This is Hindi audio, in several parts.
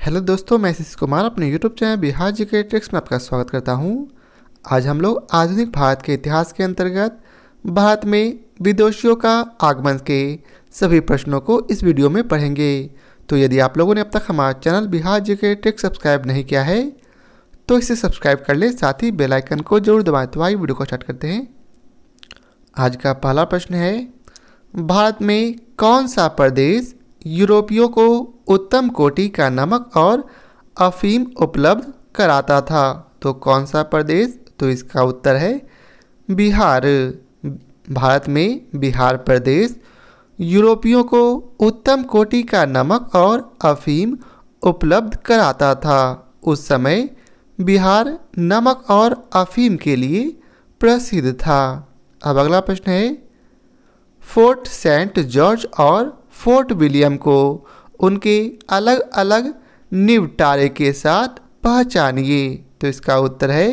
हेलो दोस्तों, मैं आशीष कुमार अपने YouTube channel Bihar GK tricks में आपका स्वागत करता हूं। आज हम लोग आधुनिक भारत के इतिहास के अंतर्गत भारत में विदेशियों का आगमन के सभी प्रश्नों को इस वीडियो में पढ़ेंगे। तो यदि आप लोगों ने अब तक हमारा channel Bihar GK tricks subscribe नहीं किया है तो इसे सब्सक्राइब कर ले, साथ ही बेल आइकन को जरूर दबाएं। तो आइए वीडियो को स्टार्ट करते हैं। आज का पहला प्रश्न है, भारत में कौन सा प्रदेश यूरोपियों को उत्तम कोटि का नमक और अफीम उपलब्ध कराता था? तो कौन सा प्रदेश? तो इसका उत्तर है बिहार। भारत में बिहार प्रदेश यूरोपियों को उत्तम कोटि का नमक और अफीम उपलब्ध कराता था। उस समय बिहार नमक और अफीम के लिए प्रसिद्ध था। अब अगला प्रश्न है, फोर्ट सेंट जॉर्ज और फोर्ट विलियम को उनके अलग अलग निबटारे के साथ पहचानिए। तो इसका उत्तर है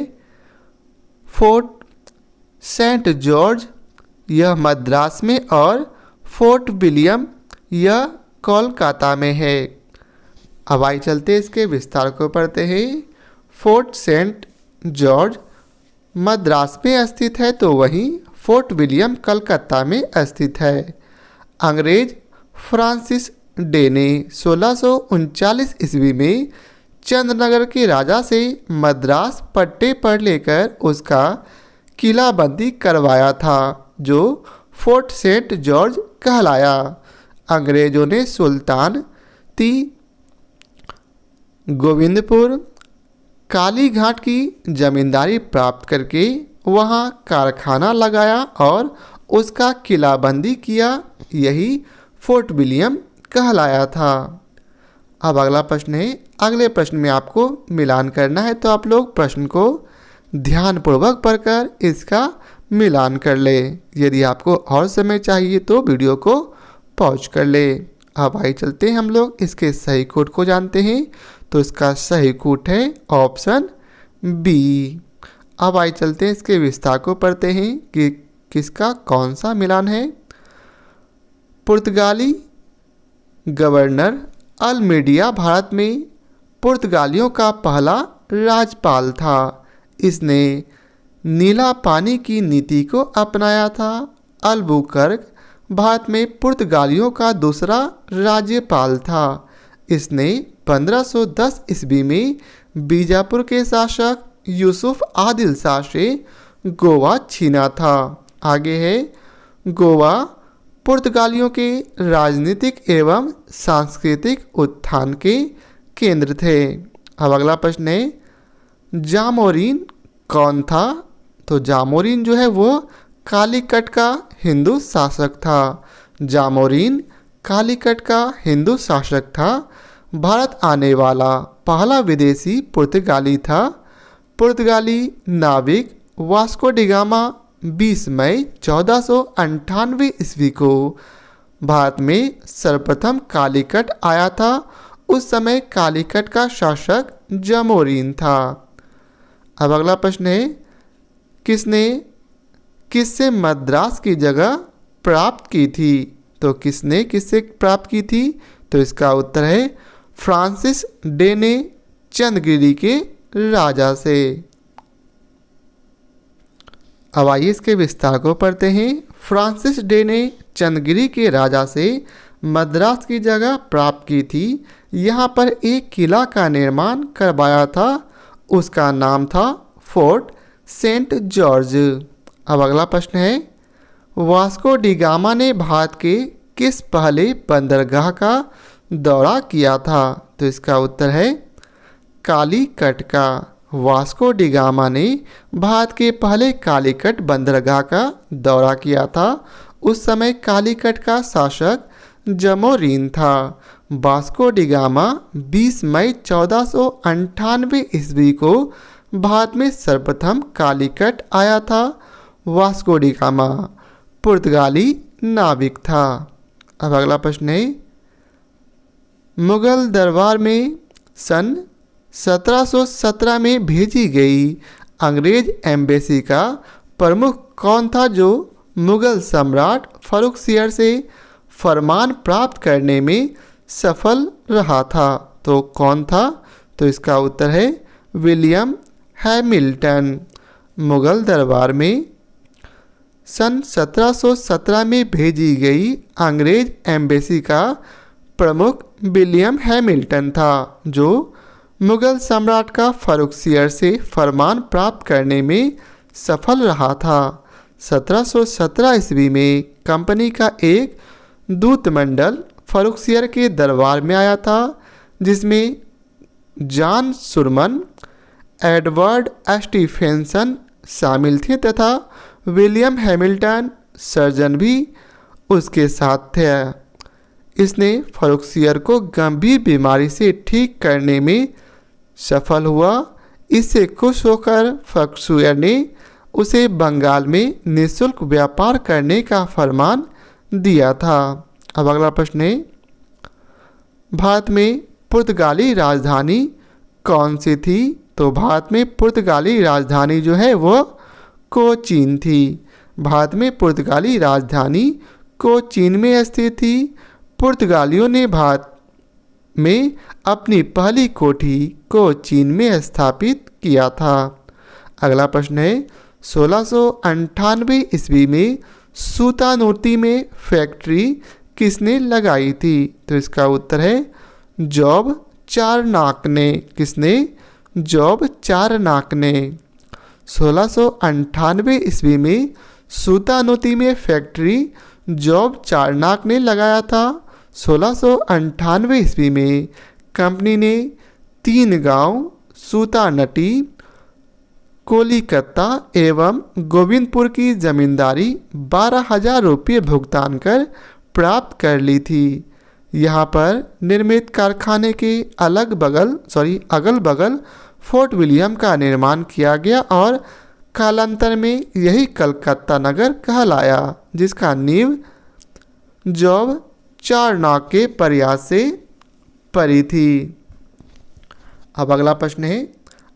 फोर्ट सेंट जॉर्ज यह मद्रास में और फोर्ट विलियम यह कोलकाता में है। अब आइए चलते इसके विस्तार को पढ़ते हैं। फोर्ट सेंट जॉर्ज मद्रास में स्थित है तो वहीं फोर्ट विलियम कलकत्ता में स्थित है। अंग्रेज फ्रांसिस डे ने 1639 ईस्वी में चंद्रनगर के राजा से मद्रास पट्टे पर लेकर उसका किलाबंदी करवाया था, जो फोर्ट सेंट जॉर्ज कहलाया। अंग्रेजों ने सुल्तान ती गोविंदपुर कालीघाट की जमींदारी प्राप्त करके वहां कारखाना लगाया और उसका किलाबंदी किया। यही फोर्ट विलियम कहलाया था। अब अगला प्रश्न है, अगले प्रश्न में आपको मिलान करना है, तो आप लोग प्रश्न को ध्यानपूर्वक पढ़कर इसका मिलान कर ले। यदि आपको और समय चाहिए तो वीडियो को पॉज कर ले। अब आइए चलते हैं हम लोग इसके सही कोड को जानते हैं। तो इसका सही कोड है ऑप्शन बी। अब आइए चलते हैं इसके विस्तार को पढ़ते हैं कि किसका कौन सा मिलान है। पुर्तगाली गवर्नर अल्मेडिया भारत में पुर्तगालियों का पहला राज्यपाल था। इसने नीला पानी की नीति को अपनाया था। अल्बुकर्क भारत में पुर्तगालियों का दूसरा राज्यपाल था। इसने 1510 ईस्वी में बीजापुर के शासक यूसुफ आदिल शाह से गोवा छीना था। आगे है, गोवा पुर्तगालियों के राजनीतिक एवं सांस्कृतिक उत्थान के केंद्र थे। अब अगला प्रश्न है, जामोरिन कौन था? तो जामोरिन जो है वो कालीकट का हिंदू शासक था। जामोरिन कालीकट का हिंदू शासक था। भारत आने वाला पहला विदेशी पुर्तगाली था। पुर्तगाली नाविक वास्को डी गामा 20 मई 1498 ईस्वी को भारत में सर्वप्रथम कालीकट आया था। उस समय कालीकट का शासक जामोरिन था। अब अगला प्रश्न है, किससे मद्रास की जगह प्राप्त की थी? तो किसने किससे प्राप्त की थी? तो इसका उत्तर है फ्रांसिस डे ने चंद्रगिरी के राजा से। अब आइए इसके विस्तार को पढ़ते हैं। फ्रांसिस डे ने चंद्रगिरी के राजा से मद्रास की जगह प्राप्त की थी। यहाँ पर एक किला का निर्माण करवाया था। उसका नाम था फोर्ट सेंट जॉर्ज। अब अगला प्रश्न है, वास्को डी गामा ने भारत के किस पहले बंदरगाह का दौरा किया था? तो इसका उत्तर है कालीकट का। वास्को डी गामा ने भारत के पहले कालीकट बंदरगाह का दौरा किया था। उस समय कालीकट का शासक जामोरिन था। वास्को डी गामा 20 मई 1498 ईस्वी को भारत में सर्वप्रथम कालीकट आया था। वास्को डी गामा पुर्तगाली नाविक था। अब अगला प्रश्न है, मुगल दरबार में सन 1717 में भेजी गई अंग्रेज एम्बेसी का प्रमुख कौन था, जो मुगल सम्राट फर्रुखसियर से फरमान प्राप्त करने में सफल रहा था? तो कौन था? तो इसका उत्तर है विलियम हैमिल्टन। मुगल दरबार में सन 1717 में भेजी गई अंग्रेज एम्बेसी का प्रमुख विलियम हैमिल्टन था, जो मुगल सम्राट का फर्रुखसियर से फरमान प्राप्त करने में सफल रहा था। 1717 ईस्वी में कंपनी का एक दूतमंडल फर्रुखसियर के दरबार में आया था, जिसमें जॉन सुरमन, एडवर्ड स्टीफेंसन शामिल थे तथा विलियम हैमिल्टन सर्जन भी उसके साथ थे। इसने फर्रुखसियर को गंभीर बीमारी से ठीक करने में सफल हुआ। इससे खुश होकर फर्रुखसियर ने उसे बंगाल में निःशुल्क व्यापार करने का फरमान दिया था। अब अगला प्रश्न है, भारत में पुर्तगाली राजधानी कौन सी थी? तो भारत में पुर्तगाली राजधानी जो है वो कोचीन थी। भारत में पुर्तगाली राजधानी कोचीन में स्थित थी। पुर्तगालियों ने भारत में अपनी पहली कोठी कोचीन में स्थापित किया था। अगला प्रश्न है, 1698 ईस्वी में सूतानूर्ति में फैक्ट्री किसने लगाई थी? तो इसका उत्तर है जॉब चारनाक ने। किसने? जॉब चारनाक ने। 1698 ईस्वी में सूतानूर्ति में फैक्ट्री जॉब चारनाक ने लगाया था। 1698 ईस्वी में कंपनी ने 3 गांव सूतानटी, कोलिकता एवं गोविंदपुर की जमींदारी 12,000 रुपये भुगतान कर प्राप्त कर ली थी। यहाँ पर निर्मित कारखाने के अगल बगल फोर्ट विलियम का निर्माण किया गया और कालांतर में यही कलकत्ता नगर कहलाया, जिसका नींव जॉब चारनाक के प्रयास से पड़ी थी। अब अगला प्रश्न है,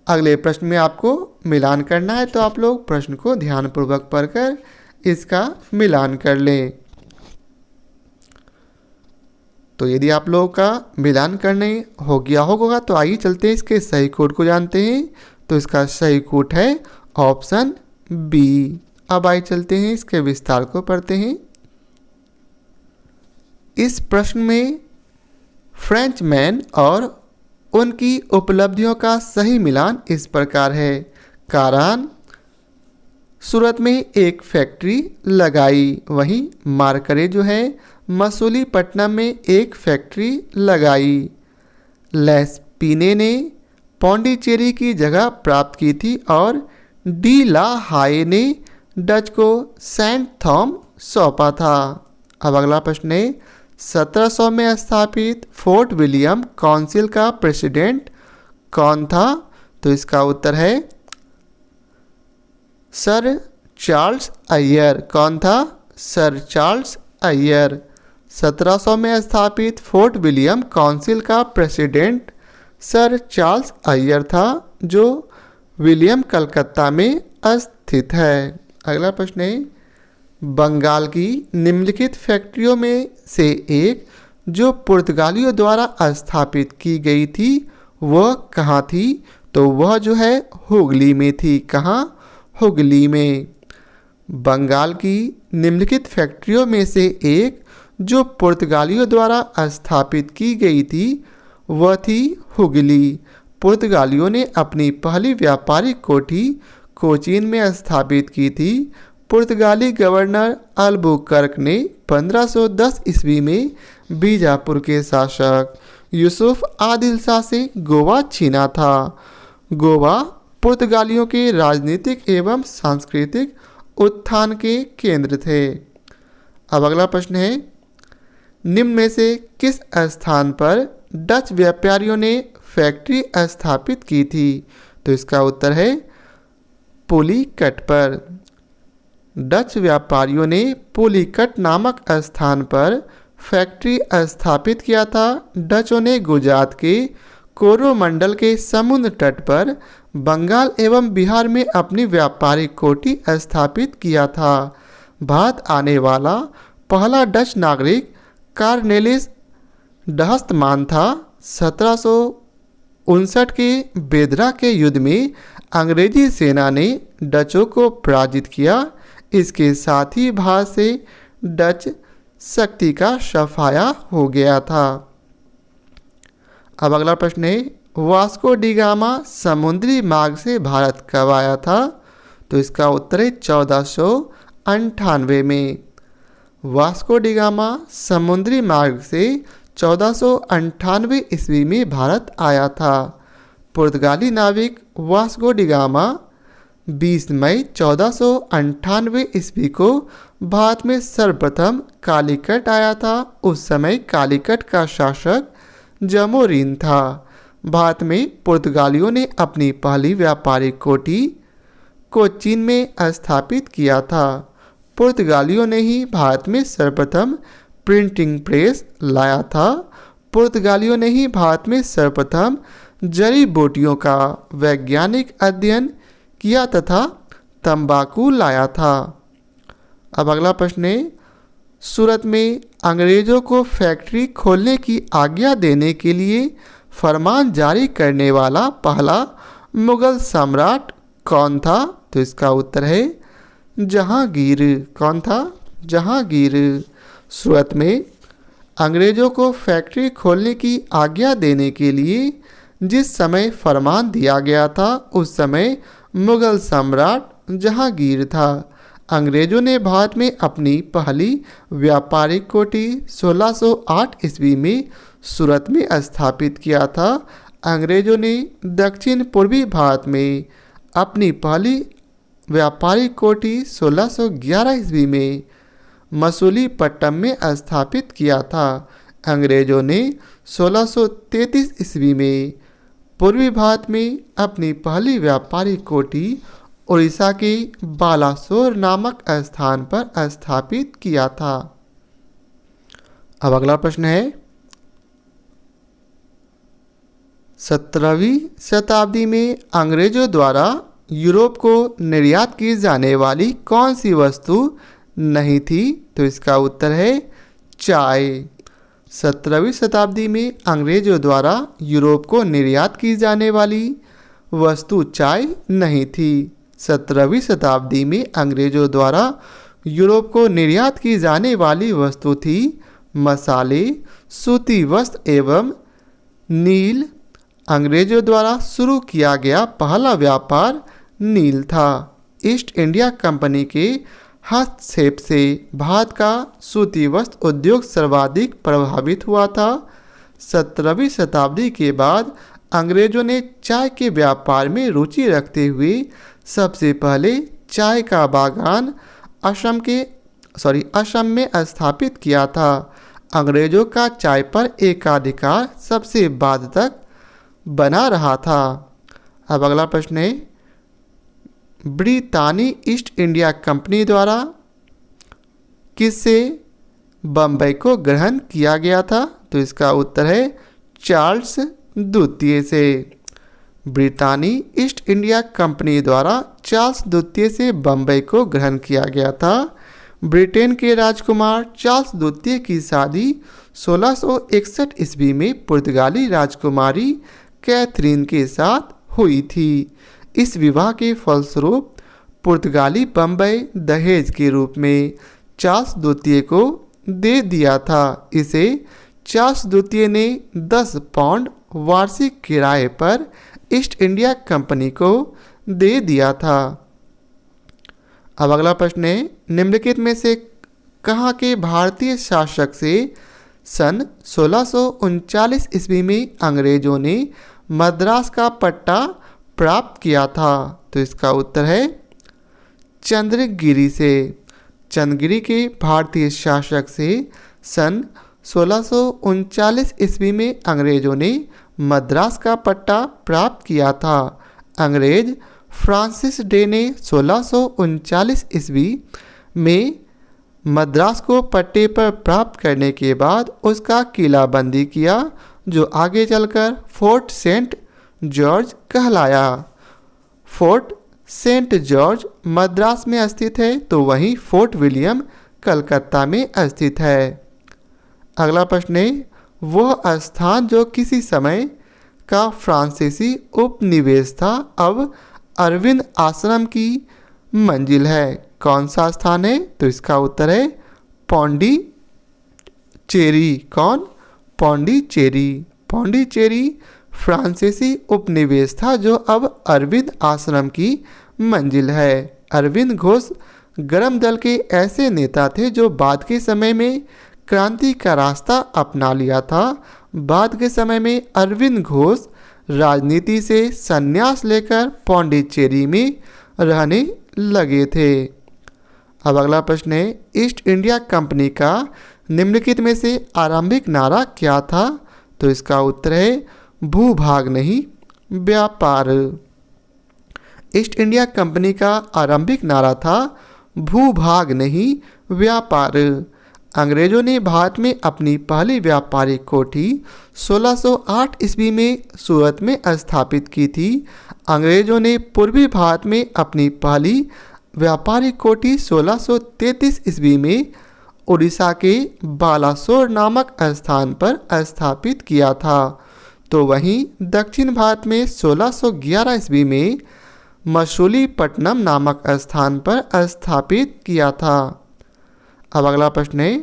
अगले प्रश्न में आपको मिलान करना है, तो आप लोग प्रश्न को ध्यानपूर्वक पढ़कर इसका मिलान कर लें। तो यदि आप लोगों का मिलान करने हो गया होगा तो आइए चलते हैं इसके सही कोड को जानते हैं। तो इसका सही कोड है ऑप्शन बी। अब आइए चलते हैं इसके विस्तार को पढ़ते हैं। इस प्रश्न में फ्रेंचमैन और उनकी उपलब्धियों का सही मिलान इस प्रकार है। कारण सूरत में एक फैक्ट्री लगाई, वहीं मारकरे जो है मसूलीपट्टनम में एक फैक्ट्री लगाई। लेस्पिने ने पौंडीचेरी की जगह प्राप्त की थी और डी ला हाये ने डच को सेंट थॉम सौंपा था। अब अगला प्रश्न है, 1700 में स्थापित फोर्ट विलियम काउंसिल का प्रेसिडेंट कौन था? तो इसका उत्तर है सर चार्ल्स अय्यर। कौन था? Sir Charles Iyer. 1700 में स्थापित फोर्ट विलियम काउंसिल का प्रेसिडेंट सर चार्ल्स अय्यर था, जो विलियम कलकत्ता में स्थित है। अगला प्रश्न है, बंगाल की निम्नलिखित फैक्ट्रियों में से एक जो पुर्तगालियों द्वारा स्थापित की गई थी वह कहाँ थी? तो वह जो है हुगली में थी। कहाँ? हुगली में। बंगाल की निम्नलिखित फैक्ट्रियों में से एक जो पुर्तगालियों द्वारा स्थापित की गई थी वह थी हुगली। पुर्तगालियों ने अपनी पहली व्यापारिक कोठी कोचीन में स्थापित की थी। पुर्तगाली गवर्नर अल्बुकर्क ने 1510 ईस्वी में बीजापुर के शासक यूसुफ आदिल शाह से गोवा छीना था। गोवा पुर्तगालियों के राजनीतिक एवं सांस्कृतिक उत्थान के केंद्र थे। अब अगला प्रश्न है, निम्न में से किस स्थान पर डच व्यापारियों ने फैक्ट्री स्थापित की थी? तो इसका उत्तर है पुलिकट पर। डच व्यापारियों ने पुलिकट नामक स्थान पर फैक्ट्री स्थापित किया था। डचों ने गुजरात के कोरोमंडल के समुद्र तट पर बंगाल एवं बिहार में अपनी व्यापारिक कोठी स्थापित किया था। भारत आने वाला पहला डच नागरिक कार्नेलिस डहस्तमान था। 1759 के बेदरा के युद्ध में अंग्रेजी सेना ने डचों को पराजित किया। इसके साथ ही भारत से डच शक्ति का सफाया हो गया था। अब अगला प्रश्न है, वास्को डी गामा समुद्री मार्ग से भारत कब आया था? तो इसका उत्तर है 1498 में। वास्को डी गामा समुद्री मार्ग से 1498 ईस्वी में भारत आया था। पुर्तगाली नाविक वास्को डी गामा 20 मई 1498 ईस्वी को भारत में सर्वप्रथम कालीकट आया था। उस समय कालीकट का शासक जमोरिन था। भारत में पुर्तगालियों ने अपनी पहली व्यापारिक कोठी को चीन में स्थापित किया था। पुर्तगालियों ने ही भारत में सर्वप्रथम प्रिंटिंग प्रेस लाया था। पुर्तगालियों ने ही भारत में सर्वप्रथम जड़ी बूटियों का वैज्ञानिक अध्ययन किया तथा तंबाकू लाया था। अब अगला प्रश्न है, सूरत में अंग्रेजों को फैक्ट्री खोलने की आज्ञा देने के लिए फरमान जारी करने वाला पहला मुगल सम्राट कौन था? तो इसका उत्तर है जहांगीर। कौन था? जहांगीर। सूरत में अंग्रेजों को फैक्ट्री खोलने की आज्ञा देने के लिए जिस समय फरमान दिया गया था उस समय मुगल सम्राट जहांगीर था। अंग्रेजों ने भारत में अपनी पहली व्यापारिक कोठी 1608 ईस्वी में सूरत में स्थापित किया था। अंग्रेजों ने दक्षिण पूर्वी भारत में अपनी पहली व्यापारिक कोठी 1611 ईस्वी में मसूलीपट्टनम में स्थापित किया था। अंग्रेजों ने 1633 ईस्वी में पूर्वी भारत में अपनी पहली व्यापारिक कोठी उड़ीसा के बालासोर नामक स्थान पर स्थापित किया था। अब अगला प्रश्न है, 17वीं शताब्दी में अंग्रेजों द्वारा यूरोप को निर्यात की जाने वाली कौन सी वस्तु नहीं थी? तो इसका उत्तर है चाय। 17वीं शताब्दी में अंग्रेजों द्वारा यूरोप को निर्यात की जाने वाली वस्तु चाय नहीं थी। 17वीं शताब्दी में अंग्रेजों द्वारा यूरोप को निर्यात की जाने वाली वस्तु थी मसाले, सूती वस्त्र एवं नील। अंग्रेजों द्वारा शुरू किया गया पहला व्यापार नील था। ईस्ट इंडिया कंपनी के हस्तक्षेप से भारत का सूती वस्त्र उद्योग सर्वाधिक प्रभावित हुआ था। 17वीं शताब्दी के बाद अंग्रेजों ने चाय के व्यापार में रुचि रखते हुए सबसे पहले चाय का बागान असम में स्थापित किया था। अंग्रेजों का चाय पर एकाधिकार सबसे बाद तक बना रहा था। अब अगला प्रश्न है, ब्रितानी ईस्ट इंडिया कंपनी द्वारा किससे बम्बई को ग्रहण किया गया था? तो इसका उत्तर है चार्ल्स द्वितीय से। ब्रितानी ईस्ट इंडिया कंपनी द्वारा चार्ल्स द्वितीय से बम्बई को ग्रहण किया गया था। ब्रिटेन के राजकुमार चार्ल्स द्वितीय की शादी 1661 ईस्वी में पुर्तगाली राजकुमारी कैथरीन के साथ हुई थी। इस विवाह के फलस्वरूप पुर्तगाली बम्बई दहेज के रूप में चार्ल्स द्वितीय को दे दिया था। इसे चार्ल्स द्वितीय ने 10 पाउंड वार्षिक किराए पर ईस्ट इंडिया कंपनी को दे दिया था। अब अगला प्रश्न है, निम्नलिखित में से कहाँ के भारतीय शासक से सन 1639 ईस्वी में अंग्रेजों ने मद्रास का पट्टा प्राप्त किया था? तो इसका उत्तर है चंद्रगिरी से। चंद्रगिरी के भारतीय शासक से सन 1639 ईस्वी में अंग्रेजों ने मद्रास का पट्टा प्राप्त किया था। अंग्रेज फ्रांसिस डे ने 1639 ईस्वी में मद्रास को पट्टे पर प्राप्त करने के बाद उसका किलाबंदी किया, जो आगे चलकर फोर्ट सेंट जॉर्ज कहलाया। फोर्ट सेंट जॉर्ज मद्रास में स्थित है, तो वहीं फोर्ट विलियम कलकत्ता में स्थित है। अगला प्रश्न है, वह स्थान जो किसी समय का फ्रांसीसी उपनिवेश था अब अरविंद आश्रम की मंजिल है। कौन सा स्थान है? तो इसका उत्तर है पौंडीचेरी। कौन? पौंडीचेरी। पौंडीचेरी फ्रांसीसी उपनिवेश था जो अब अरविंद आश्रम की मंजिल है। अरविंद घोष गरम दल के ऐसे नेता थे जो बाद के समय में क्रांति का रास्ता अपना लिया था। बाद के समय में अरविंद घोष राजनीति से संन्यास लेकर पौंडीचेरी में रहने लगे थे। अब अगला प्रश्न है, ईस्ट इंडिया कंपनी का निम्नलिखित में से आरंभिक नारा क्या था? तो इसका उत्तर है भूभाग नहीं व्यापार। ईस्ट इंडिया कंपनी का आरंभिक नारा था भूभाग नहीं व्यापार। अंग्रेजों ने भारत में अपनी पहली व्यापारिक कोठी 1608 ईस्वी में सूरत में स्थापित की थी। अंग्रेजों ने पूर्वी भारत में अपनी पहली व्यापारिक कोठी 1633 ईस्वी में उड़ीसा के बालासोर नामक स्थान पर स्थापित किया था। तो वहीं दक्षिण भारत में 1611 ईस्वी में मछलीपट्टनम नामक स्थान पर स्थापित किया था। अब अगला प्रश्न है,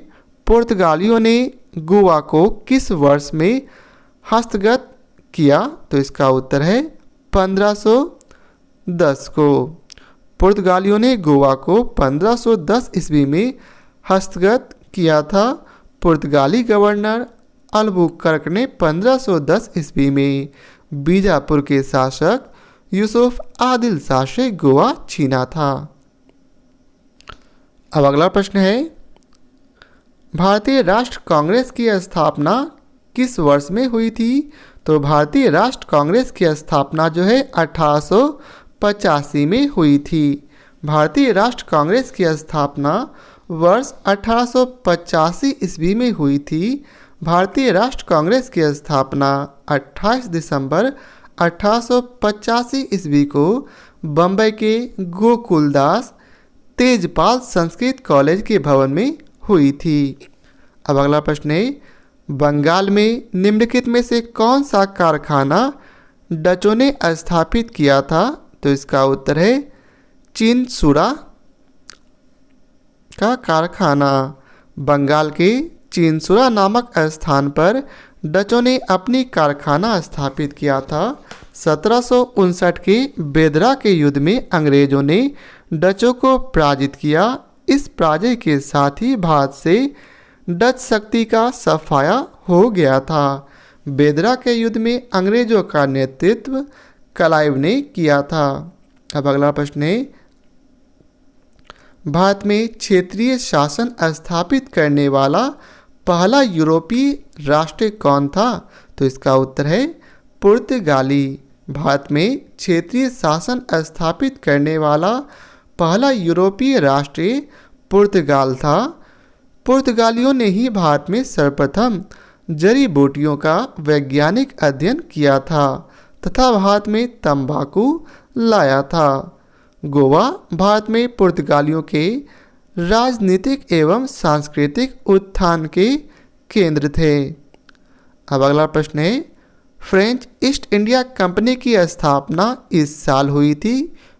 पुर्तगालियों ने गोवा को किस वर्ष में हस्तगत किया? तो इसका उत्तर है 1510 को। पुर्तगालियों ने गोवा को 1510 ईस्वी में हस्तगत किया था। पुर्तगाली गवर्नर अल्बुकर्क ने 1510 ईस्वी में बीजापुर के शासक यूसुफ आदिल शाह से गोवा छीना था। अब अगला प्रश्न है, भारतीय राष्ट्र कांग्रेस की स्थापना किस वर्ष में हुई थी? तो भारतीय राष्ट्र कांग्रेस की स्थापना जो है 1885 में हुई थी। भारतीय राष्ट्र कांग्रेस की स्थापना वर्ष 1885 ईस्वी में हुई थी। भारतीय राष्ट्र कांग्रेस की स्थापना 28 दिसंबर 1885 ईस्वी को बम्बई के गोकुलदास तेजपाल संस्कृत कॉलेज के भवन में हुई थी। अब अगला प्रश्न है, बंगाल में निम्नलिखित में से कौन सा कारखाना डचों ने स्थापित किया था? तो इसका उत्तर है चिनसुरा का कारखाना। बंगाल के चिनसुरा नामक स्थान पर डचों ने अपनी कारखाना स्थापित किया था। 1759 के बेदरा के युद्ध में अंग्रेजों ने डचों को पराजित किया। इस पराजय के साथ ही भारत से डच शक्ति का सफाया हो गया था। बेदरा के युद्ध में अंग्रेजों का नेतृत्व क्लाइव ने किया था। अब अगला प्रश्न है, भारत में क्षेत्रीय शासन स्थापित करने वाला पहला यूरोपीय राष्ट्र कौन था? तो इसका उत्तर है पुर्तगाली। भारत में क्षेत्रीय शासन स्थापित करने वाला पहला यूरोपीय राष्ट्र पुर्तगाल था। पुर्तगालियों ने ही भारत में सर्वप्रथम जड़ी बूटियों का वैज्ञानिक अध्ययन किया था तथा भारत में तंबाकू लाया था। गोवा भारत में पुर्तगालियों के राजनीतिक एवं सांस्कृतिक उत्थान के केंद्र थे। अब अगला प्रश्न है, फ्रेंच ईस्ट इंडिया कंपनी की स्थापना इस साल हुई थी।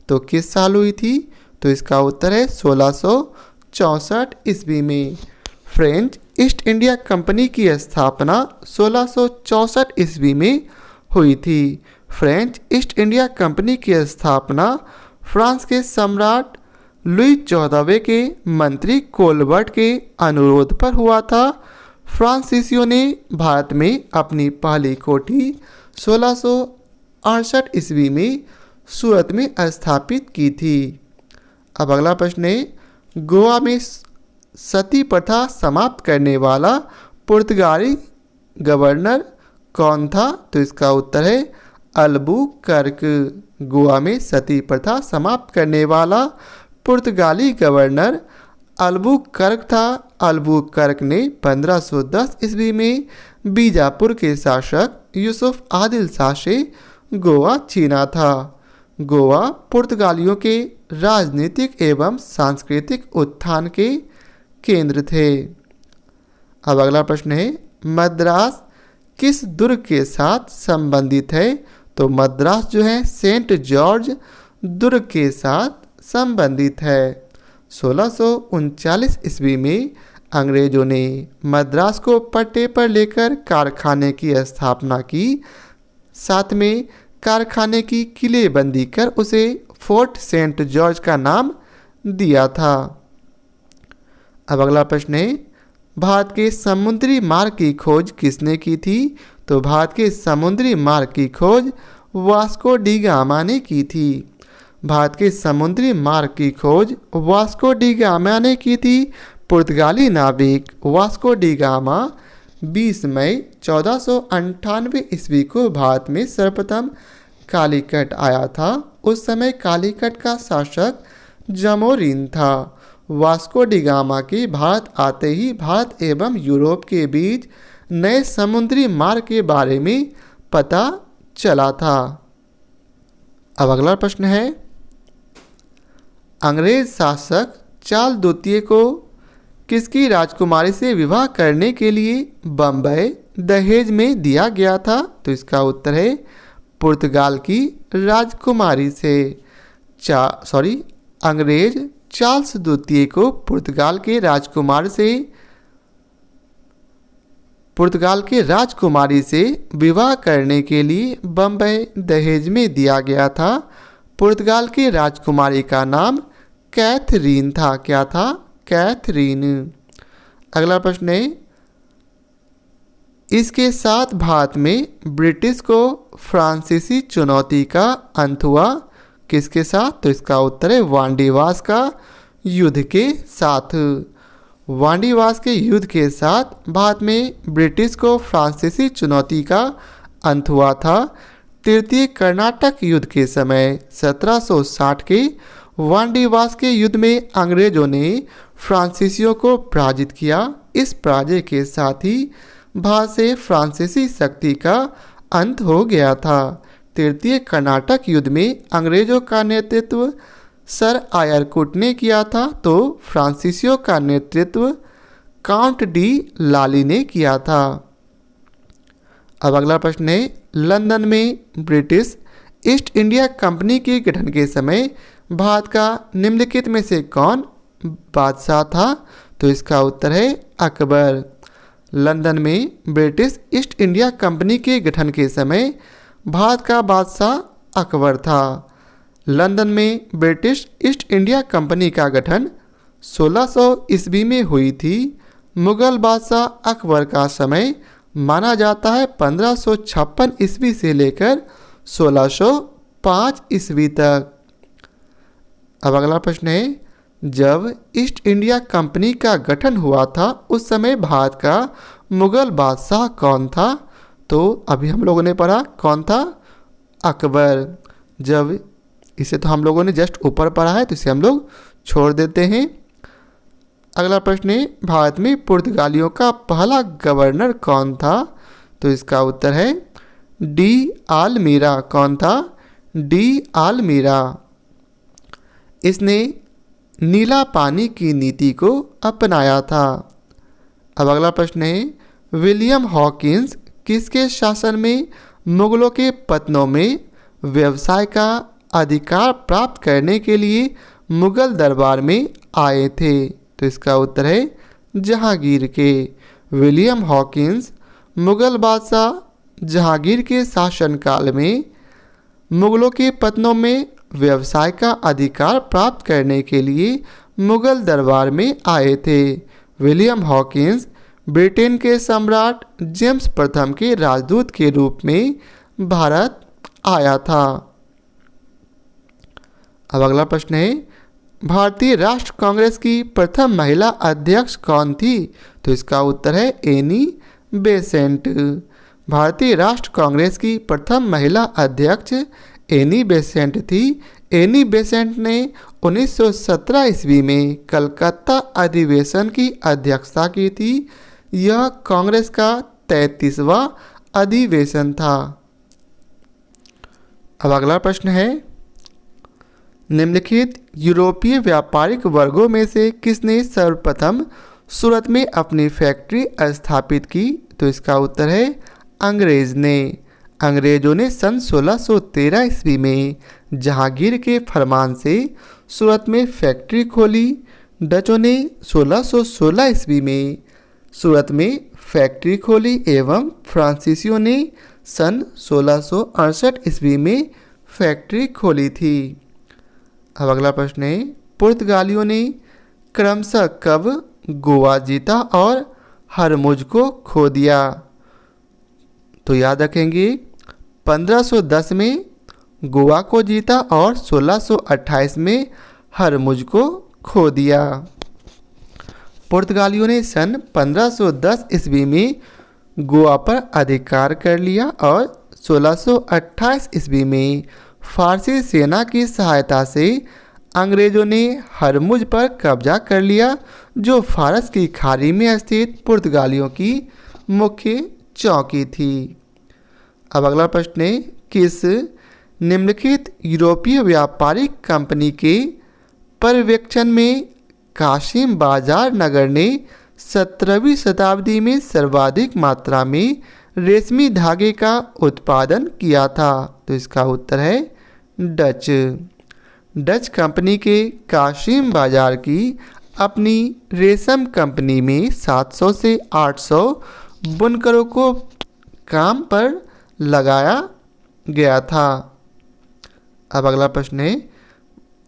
तो किस साल हुई थी? तो इसका उत्तर है 1664 ईस्वी में। फ्रेंच ईस्ट इंडिया कंपनी की स्थापना 1664 ईस्वी में हुई थी। फ्रेंच ईस्ट इंडिया कंपनी की स्थापना फ्रांस के सम्राट लुई 14वें के मंत्री कोलबर्ट के अनुरोध पर हुआ था। फ्रांसीसियों ने भारत में अपनी पहली कोठी 1668 ईस्वी में सूरत में स्थापित की थी। अब अगला प्रश्न है, गोवा में सती प्रथा समाप्त करने वाला पुर्तगाली गवर्नर कौन था? तो इसका उत्तर है अल्बुकर्क। गोवा में सती प्रथा समाप्त करने वाला पुर्तगाली गवर्नर अल्बुकर्क था। अल्बुकर्क ने 1510 ईस्वी में बीजापुर के शासक यूसुफ आदिल शाह से गोवा छीना था। गोवा पुर्तगालियों के राजनीतिक एवं सांस्कृतिक उत्थान के केंद्र थे। अब अगला प्रश्न है, मद्रास किस दुर्ग के साथ संबंधित है? तो मद्रास जो है सेंट जॉर्ज दुर्ग के साथ संबंधित है। 1639 ईस्वी में अंग्रेजों ने मद्रास को पट्टे पर लेकर कारखाने की स्थापना की। साथ में कारखाने की किलेबंदी कर उसे फोर्ट सेंट जॉर्ज का नाम दिया था। अब अगला प्रश्न है, भारत के समुद्री मार्ग की खोज किसने की थी? तो भारत के समुद्री मार्ग की खोज वास्को डी गामा ने की थी। भारत के समुद्री मार्ग की खोज वास्को डी गामा ने की थी। पुर्तगाली नाविक वास्को डी गामा 20 मई 1498 ईस्वी को भारत में सर्वप्रथम कालीकट आया था। उस समय कालीकट का शासक जमोरिन था। वास्को डी गामा के भारत आते ही भारत एवं यूरोप के बीच नए समुद्री मार्ग के बारे में पता चला था। अब अगला प्रश्न है, अंग्रेज शासक चार्ल्स द्वितीय को किसकी राजकुमारी से विवाह करने के लिए बम्बई दहेज में दिया गया था? तो इसका उत्तर है पुर्तगाल की राजकुमारी से। अंग्रेज चार्ल्स द्वितीय को पुर्तगाल के राजकुमारी से विवाह करने के लिए बम्बई दहेज में दिया गया था। पुर्तगाल की राजकुमारी का नाम कैथरीन था। क्या था? कैथरीन। अगला प्रश्न है, इसके साथ भारत में ब्रिटिश को फ्रांसीसी चुनौती का अंत हुआ। किसके साथ? तो इसका उत्तर है वांडीवास का युद्ध के साथ। वांडीवास के युद्ध के साथ भारत में ब्रिटिश को फ्रांसीसी चुनौती का अंत हुआ था। तृतीय कर्नाटक युद्ध के समय 1760 के वांडीवास के युद्ध में अंग्रेजों ने फ्रांसीसियों को पराजित किया। इस पराजय के साथ ही भारत से फ्रांसीसी शक्ति का अंत हो गया था। तृतीय कर्नाटक युद्ध में अंग्रेजों का नेतृत्व सर आयरकुट ने किया था, तो फ्रांसीसियों का नेतृत्व काउंट डी लाली ने किया था। अब अगला प्रश्न है, लंदन में ब्रिटिश ईस्ट इंडिया कंपनी के गठन के समय भारत का निम्नलिखित में से कौन बादशाह था? तो इसका उत्तर है अकबर। लंदन में ब्रिटिश ईस्ट इंडिया कंपनी के गठन के समय भारत का बादशाह अकबर था। लंदन में ब्रिटिश ईस्ट इंडिया कंपनी का गठन 1600 ईस्वी में हुई थी। मुगल बादशाह अकबर का समय माना जाता है 1556 ईस्वी से लेकर 1605 ईस्वी तक। अब अगला प्रश्न है, जब ईस्ट इंडिया कंपनी का गठन हुआ था उस समय भारत का मुगल बादशाह कौन था? तो अभी हम लोगों ने पढ़ा कौन था? अकबर। जब इसे तो हम लोगों ने जस्ट ऊपर पढ़ा है तो इसे हम लोग छोड़ देते हैं। अगला प्रश्न है, भारत में पुर्तगालियों का पहला गवर्नर कौन था? तो इसका उत्तर है डी आलमीरा। कौन था? डी आलमीरा। इसने नीला पानी की नीति को अपनाया था। अब अगला प्रश्न है, विलियम हॉकिंस किसके शासन में मुगलों के पत्तनों में व्यवसाय का अधिकार प्राप्त करने के लिए मुगल दरबार में आए थे? तो इसका उत्तर है जहांगीर के। विलियम हॉकिंस मुगल बादशाह जहांगीर के शासनकाल में मुगलों के पत्तनों में व्यवसाय का अधिकार प्राप्त करने के लिए मुगल दरबार में आए थे। विलियम हॉकिंस ब्रिटेन के सम्राट जेम्स प्रथम के राजदूत के रूप में भारत आया था। अब अगला प्रश्न है, भारतीय राष्ट्र कांग्रेस की प्रथम महिला अध्यक्ष कौन थी? तो इसका उत्तर है एनी बेसेंट। भारतीय राष्ट्र कांग्रेस की प्रथम महिला अध्यक्ष एनी बेसेंट थी। एनी बेसेंट ने 1917 ईस्वी में कलकत्ता अधिवेशन की अध्यक्षता की थी। यह कांग्रेस का 33वां अधिवेशन था। अब अगला प्रश्न है, निम्नलिखित यूरोपीय व्यापारिक वर्गों में से किसने सर्वप्रथम सूरत में अपनी फैक्ट्री स्थापित की? तो इसका उत्तर है अंग्रेजों ने सन 1613 ईस्वी में जहांगीर के फरमान से सूरत में फैक्ट्री खोली। डचों ने 1616 ईस्वी में सूरत में फैक्ट्री खोली एवं फ्रांसीसियों ने सन 1668 ईस्वी में फैक्ट्री खोली थी। अब अगला प्रश्न है, पुर्तगालियों ने क्रमशः कब गोवा जीता और हरमुज को खो दिया? तो याद रखेंगे 1510 में गोवा को जीता और 1628 में हरमुज को खो दिया। पुर्तगालियों ने सन 1510 ईस्वी में गोवा पर अधिकार कर लिया और 1628 ईस्वी में फारसी सेना की सहायता से अंग्रेजों ने हरमुज पर कब्जा कर लिया, जो फारस की खाड़ी में स्थित पुर्तगालियों की मुख्य चौकी थी। अब अगला प्रश्न है, किस निम्नलिखित यूरोपीय व्यापारिक कंपनी के पर्यवेक्षण में कासिम बाजार नगर ने 17वीं शताब्दी में सर्वाधिक मात्रा में रेशमी धागे का उत्पादन किया था? तो इसका उत्तर है डच कंपनी के कासिम बाजार की अपनी रेशम कंपनी में 700 से 800 बुनकरों को काम पर लगाया गया था। अब अगला प्रश्न है,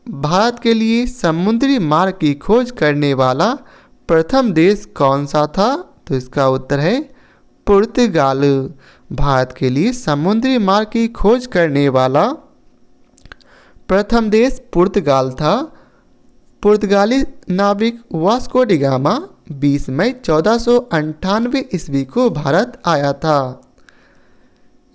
भारत के लिए समुद्री मार्ग की खोज करने वाला प्रथम देश कौन सा था? तो इसका उत्तर है पुर्तगाल। भारत के लिए समुद्री मार्ग की खोज करने वाला प्रथम देश पुर्तगाल था। पुर्तगाली नाविक वास्को डी गामा 20 मई 1498 ईस्वी को भारत आया था।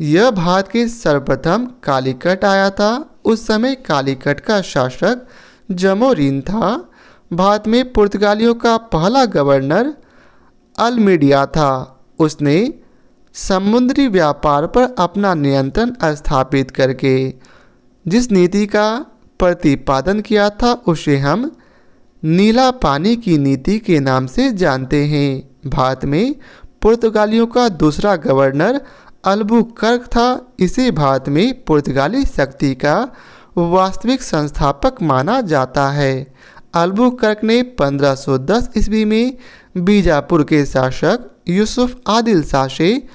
यह भारत के सर्वप्रथम कालीकट आया था। उस समय कालीकट का शासक जमोरिन था। भारत में पुर्तगालियों का पहला गवर्नर अल्मीडिया था। उसने समुद्री व्यापार पर अपना नियंत्रण स्थापित करके जिस नीति का प्रतिपादन किया था उसे हम नीला पानी की नीति के नाम से जानते हैं। भारत में पुर्तगालियों का दूसरा गवर्नर अल्बुकर्क था। इसे भारत में पुर्तगाली शक्ति का वास्तविक संस्थापक माना जाता है। अल्बुकर्क ने 1510 ईस्वी में बीजापुर के शासक यूसुफ आदिल शाह से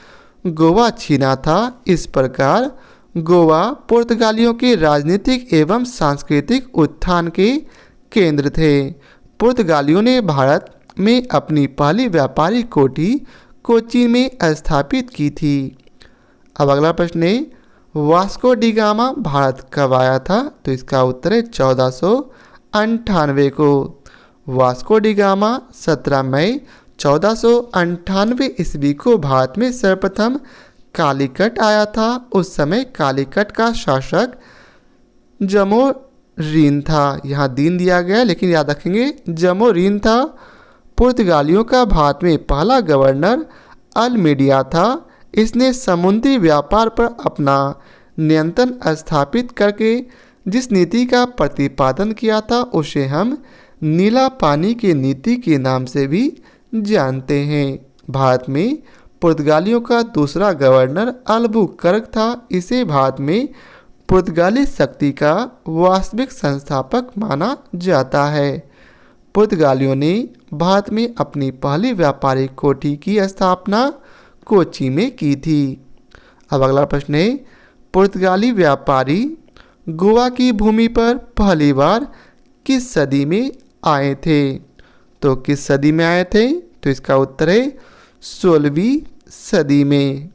गोवा छीना था। इस प्रकार गोवा पुर्तगालियों के राजनीतिक एवं सांस्कृतिक उत्थान के केंद्र थे। पुर्तगालियों ने भारत में अपनी पहली व्यापारिक कोठी कोचीन में स्थापित की थी। अब अगला प्रश्न है, वास्को डी गामा भारत कब आया था? तो इसका उत्तर है 1498 को। वास्को डी गामा 17 मई 1498 ईस्वी को भारत में सर्वप्रथम कालीकट आया था। उस समय कालीकट का शासक जमोरिन था। यहाँ दिन दिया गया लेकिन याद रखेंगे जमोरिन था। पुर्तगालियों का भारत में पहला गवर्नर अल्मीडिया था। इसने समुद्री व्यापार पर अपना नियंत्रण स्थापित करके जिस नीति का प्रतिपादन किया था उसे हम नीला पानी की नीति के नाम से भी जानते हैं। भारत में पुर्तगालियों का दूसरा गवर्नर अल्बुकर्क था। इसे भारत में पुर्तगाली शक्ति का वास्तविक संस्थापक माना जाता है। पुर्तगालियों ने भारत में अपनी पहली व्यापारिक कोठी की स्थापना कोची में की थी। अब अगला प्रश्न है, पुर्तगाली व्यापारी गोवा की भूमि पर पहली बार किस सदी में आए थे? तो किस सदी में आए थे? तो इसका उत्तर है 16वीं सदी में।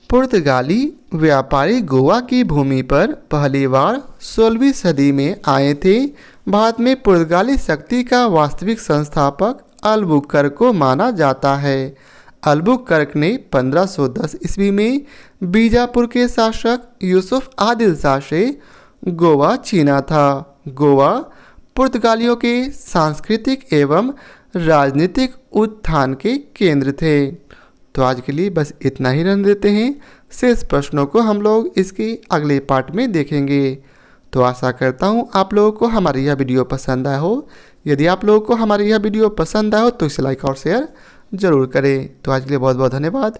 पुर्तगाली व्यापारी गोवा की भूमि पर पहली बार 16वीं सदी में आए थे। भारत में पुर्तगाली शक्ति का वास्तविक संस्थापक अल्बुकर्क को माना जाता है। अल्बुकर्क ने 1510 ईस्वी में बीजापुर के शासक यूसुफ आदिल शाह से गोवा छीना था। गोवा पुर्तगालियों के सांस्कृतिक एवं राजनीतिक उत्थान के केंद्र थे। तो आज के लिए बस इतना ही रहने देते हैं। शेष प्रश्नों को हम लोग इसके अगले पार्ट में देखेंगे। तो आशा करता हूँ आप लोगों को हमारी यह वीडियो पसंद आया हो। यदि आप लोगों को हमारी यह वीडियो पसंद आया हो तो इसे लाइक और शेयर ज़रूर करें। तो आज के लिए बहुत बहुत धन्यवाद।